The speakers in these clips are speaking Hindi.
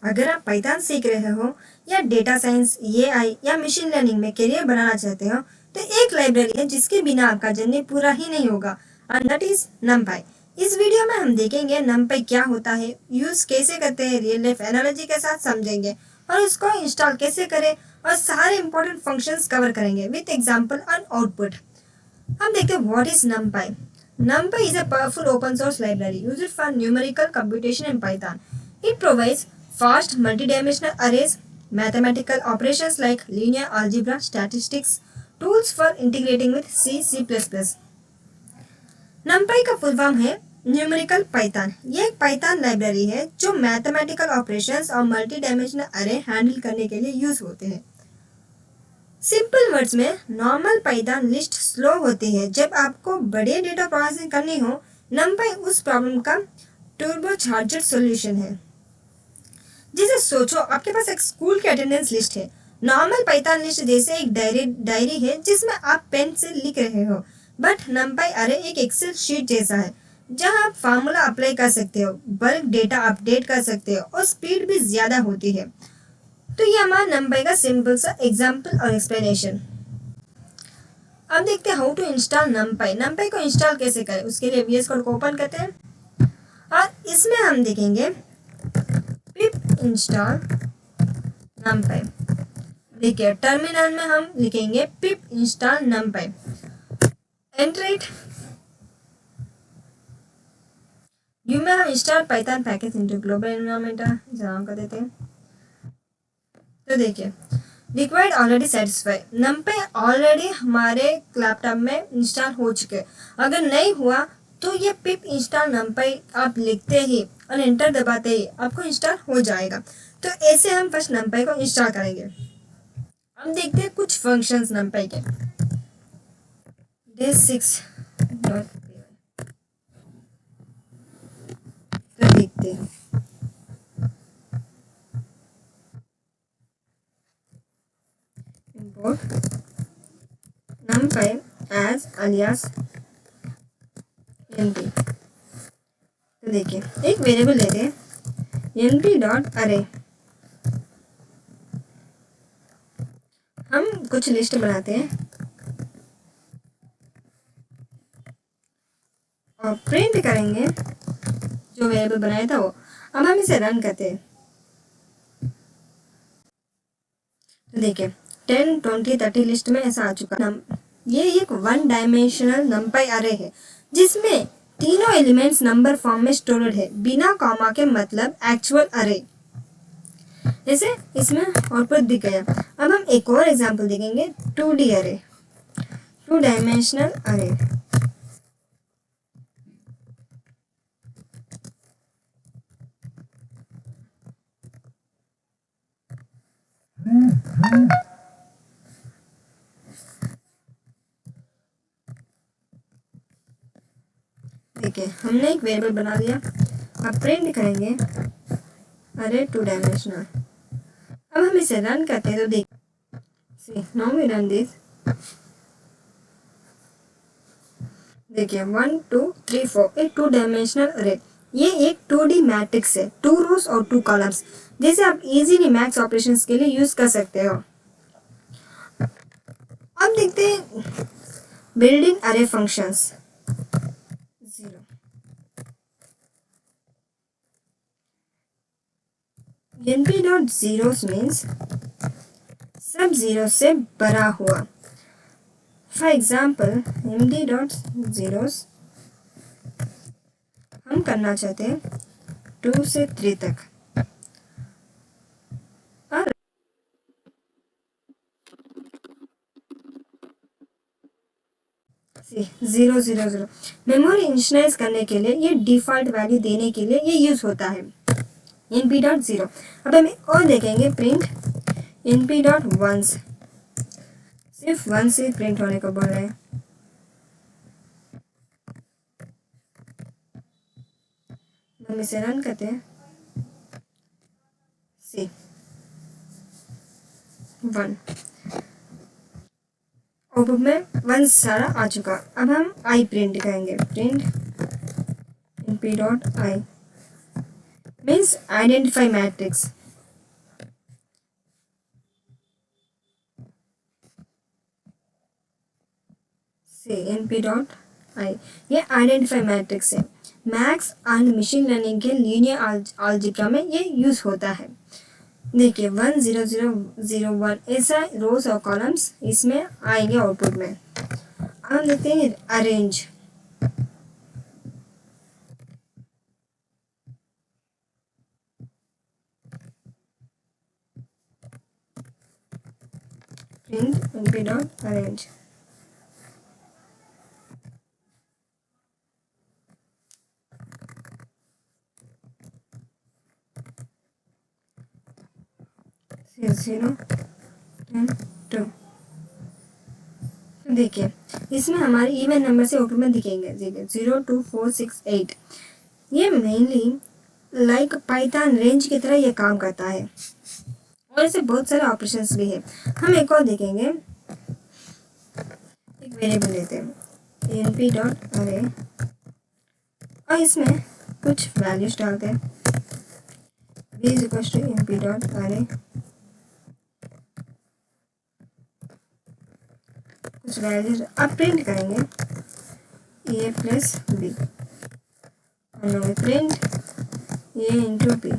अगर आप पाइथन सीख रहे हो या डेटा साइंस, एआई या मशीन लर्निंग में करियर बनाना चाहते हो तो एक लाइब्रेरी है जिसके बिना आपका जर्नी पूरा ही नहीं होगा, एंड दैट इज NumPy। इस वीडियो में हम देखेंगे NumPy क्या होता है, यूज कैसे करते हैं, रियल लाइफ एनालॉजी के साथ समझेंगे और उसको इंस्टॉल कैसे करें और सारे इंपॉर्टेंट फंक्शंस कवर करेंगे विद एग्जांपल एंड आउटपुट। हम देखते हैं what is NumPy। NumPy is a powerful open source library used for numerical computation in Python. It provides fast multidimensional arrays, mathematical operations like linear algebra, statistics, tools for integrating with C, C++. NumPy का फुल फॉर्म है न्यूमेरिकल पाइथन। ये एक पाइथन लाइब्रेरी है जो मैथमेटिकल ऑपरेशंस और मल्टी डायमेंशनल अरे हैंडल करने के लिए यूज होते हैं। सिंपल वर्ड्स में नॉर्मल पाइथन लिस्ट स्लो होती है। जब आपको बड़े डेटा प्रोसेसिंग करनी हो, NumPy उस प्रॉब्लम का टर्बो चार्जर सॉल्यूशन है। जैसे सोचो आपके पास एक स्कूल की अटेंडेंस लिस्ट है। नॉर्मल पाइथन लिस्ट जैसे एक डायरी है जिसमें आप पेन से लिख रहे हो, बट NumPy अरे एक एक्सेल शीट जैसा है जहां आप फार्मूला अप्लाई कर सकते हो, बल्क डेटा अपडेट कर सकते हो और स्पीड भी ज्यादा होती है। तो ये हमारा NumPy का सिंपल सा एग्जाम्पल और एक्सप्लेनेशन। अब देखते हैं how to install NumPy। NumPy को इंस्टॉल कैसे करें, उसके लिए VS कोड को ओपन करते हैं और इसमें हम देखेंगे पिप इंस्टॉल NumPy। देखिए टर्मिनल में हम लिखेंगे पिप install NumPy, enter it. You में हम install Python package into global environment नाम कर देते हैं। तो देखिए required already satisfy, NumPy already हमारे लैपटॉप में इंस्टॉल हो चुके। अगर नहीं हुआ तो ये पिप इंस्टॉल NumPy आप लिखते ही और एंटर दबाते ही आपको इंस्टॉल हो जाएगा। तो ऐसे हम फर्स्ट NumPy को इंस्टॉल करेंगे। हम देखते हैं कुछ फंक्शंस NumPy के। day6.py तो देखते हैं import NumPy as alias np। तो देखिए एक वेरिएबल लेते हैं np.array। हम कुछ लिस्ट बनाते हैं और प्रिंट करेंगे जो वेरिएबल बनाया था वो। अब हम इसे रन करते हैं। तो देखिए 10, 20, 30 लिस्ट में ऐसा आ चुका। ये एक वन डायमेंशनल NumPy अरे है जिसमें तीनों एलिमेंट्स नंबर फॉर्म में स्टोर्ड है बिना कॉमा के, मतलब एक्चुअल अरे। जैसे इसमें आउटपुट दिख गया। अब हम एक और एग्जांपल देखेंगे 2D अरे, 2 डायमेंशनल अरे। देखिए हमने एक वेरिएबल बना दिया। अब प्रिंट करेंगे अरे 2 डायमेंशनल। अब हम इसे रन करते हैं तो देखिए नाउ वी रन दिस। देखिए 1 2 3 4 एक 2 डायमेंशनल अरे। ये एक 2D मैट्रिक्स है, 2 रोज और 2 कॉलम्स, जैसे आप इजीली मैथ्स ऑपरेशंस के लिए यूज कर सकते हो। अब देखते हैं बिल्ड इन अरे फंक्शंस। np.zeros मीन्स सब जीरो से बड़ा हुआ। फॉर एग्जाम्पल md.zeros हम करना चाहते हैं 2 से 3 तक। और 000 मेमोरी इनिशियलाइज करने के लिए, ये डिफॉल्ट वैल्यू देने के लिए ये यूज होता है np.0। अब हम और देखेंगे प्रिंट np.ones, सिर्फ 1 से प्रिंट होने को बोल रहे हैं। हम इसे रन करते हैं। सी 1 आउटपुट में 1 सारा आ चुका। अब हम आई प्रिंट करेंगे, print np.i means identify matrix. से np.i ये आइडेंटिफाई मैट्रिक्स है। मैथ्स एंड मशीन लर्निंग के लीनियर अलजेब्रा में ये यूज होता है। देखिए 1 0 0 0 1 ऐसा रोज और कॉलम्स इसमें आएंगे आउटपुट में। हम देखते हैं अरेंज। Print np.arrange। जीरो 10 2। देखिए इसमें हमारे इवन नंबर से आउटपुट में दिखेंगे 0 2 4 6 8। ये मेनली लाइक पाइथन रेंज की तरह ये काम करता है और ऐसे बहुत सारे ऑपरेशंस भी है। हम एक और देखेंगे। एक वेरिएबल लेते हैं np.array और इसमें कुछ वैल्यूज डालते हैं। v is equals to np.array कुछ वैल्यूज अब प्रिंट करेंगे a प्लस b और प्रिंट a इंटू b।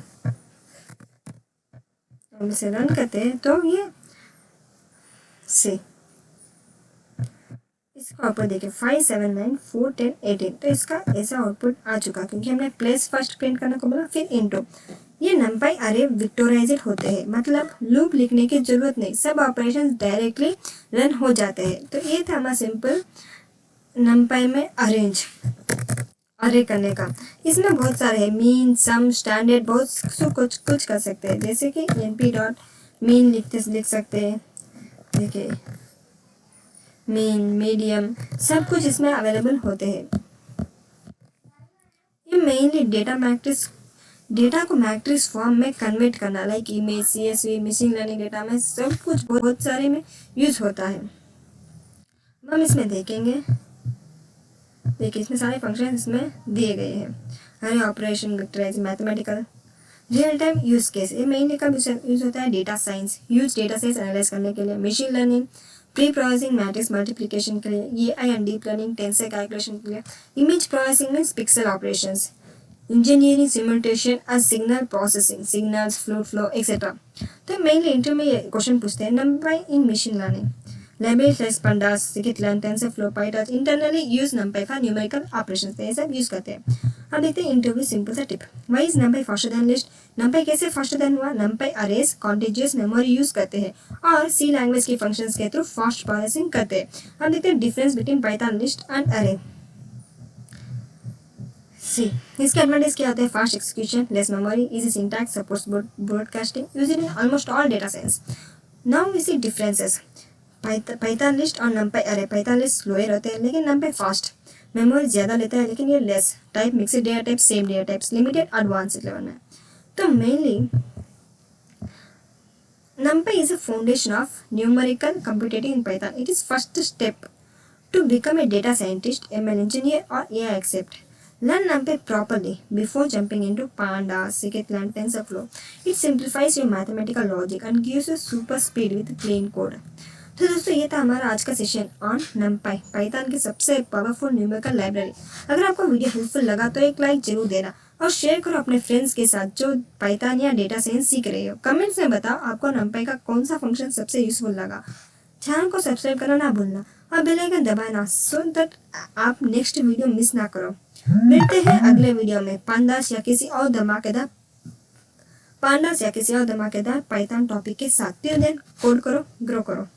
हम इसे रन करते हैं तो ये से इसका आउटपुट देखिए 5 7 9 4 10 18। तो इसका ऐसा आउटपुट आ चुका क्योंकि हमने प्लेस फर्स्ट प्रिंट करने को बोला फिर इनटू। ये नंपाई अरे विक्टोराइज्ड होते हैं, मतलब लूप लिखने की जरूरत नहीं, सब ऑपरेशंस डायरेक्टली रन हो जाते हैं। तो ये था हमारा सिंपल नंपाई में अरेंज अरे करने का। इसमें बहुत सारे हैं, मीन सम स्टैंडर्ड बहुत कुछ कर सकते हैं। जैसे कि np.mean लिख सकते हैं। देखिए मीन मीडियम सब कुछ इसमें अवेलेबल होते हैं। ये मेनली डेटा को मैट्रिक्स फॉर्म में कन्वर्ट करना, like image CSV machine learning data में सब कुछ बहुत सारे में यूज होता है। हम इसमें देखेंगे। देखिए इसमें सारे फंक्शन इसमें दिए गए हैं। अरे operation vectorise mathematical real time use case. ये मेनली कब यूज होता है? Data science, huge data sets analyse करने के लिए। Machine learning pre processing matrix multiplication के लिए। ये AI and deep learning tensor calculation के लिए। Image processing means pixel operations. Engineering simulation and signal processing, signals flow etcetera. तो मेनली इंटरव्यू में ये क्वेश्चन पूछते हैं नंपाई इन machine learning. Libraries like pandas, scikit-learn, TensorFlow, PyTorch internally use NumPy for numerical operations। ये सब यूज करते हैं। अब देखते हैं इंटरव्यू सिंपल सा tip. Why is NumPy faster than list? NumPy कैसे faster than हुआ? NumPy arrays contiguous memory use करते हैं और C लैंग्वेज के फंक्शंस के थ्रू फास्ट प्रोसेसिंग करते हैं। अब देखते हैं difference between Python list and array. See इसके एडवांटेज क्या होते हैं? Fast execution, less memory, easy syntax, supports broadcasting, used in almost all data science. Now we see differences. Python list और नंपाई अरे। पाइथन लिस्ट स्लोअर होते हैं लेकिन नंपाई फास्ट। मेमोरी ज़्यादा लेता है लेकिन ये less. Type mixed data type, same data types, limited advanced level में। तो mainly NumPy is a foundation of numerical computing in Python. It is first step to become a data scientist, ML engineer or AI expert. Learn NumPy properly before jumping into pandas, scikit-learn, TensorFlow. It simplifies your mathematical logic and gives you super speed with plain code. तो दोस्तों ये था हमारा आज का सेशन ऑन NumPy, पाइथन की सबसे पावरफुल न्यूमेरिकल लाइब्रेरी। अगर आपको वीडियो हेल्पफुल लगा तो एक लाइक जरूर देना और शेयर करो अपने फ्रेंड्स के साथ जो पाइथन या डेटा साइंस सीख रहे हो। कमेंट्स में बताओ आपको NumPy का कौन सा फंक्शन सबसे यूजफुल लगा। चैनल को सब्सक्राइब करना ना भूलना और बेल आइकन दबाना सो दैट आप नेक्स्ट वीडियो मिस ना करो। मिलते हैं अगले वीडियो में पांडास या किसी और धमाकेदार पाइथन टॉपिक के साथ। टिल देन कोड करो, ग्रो करो।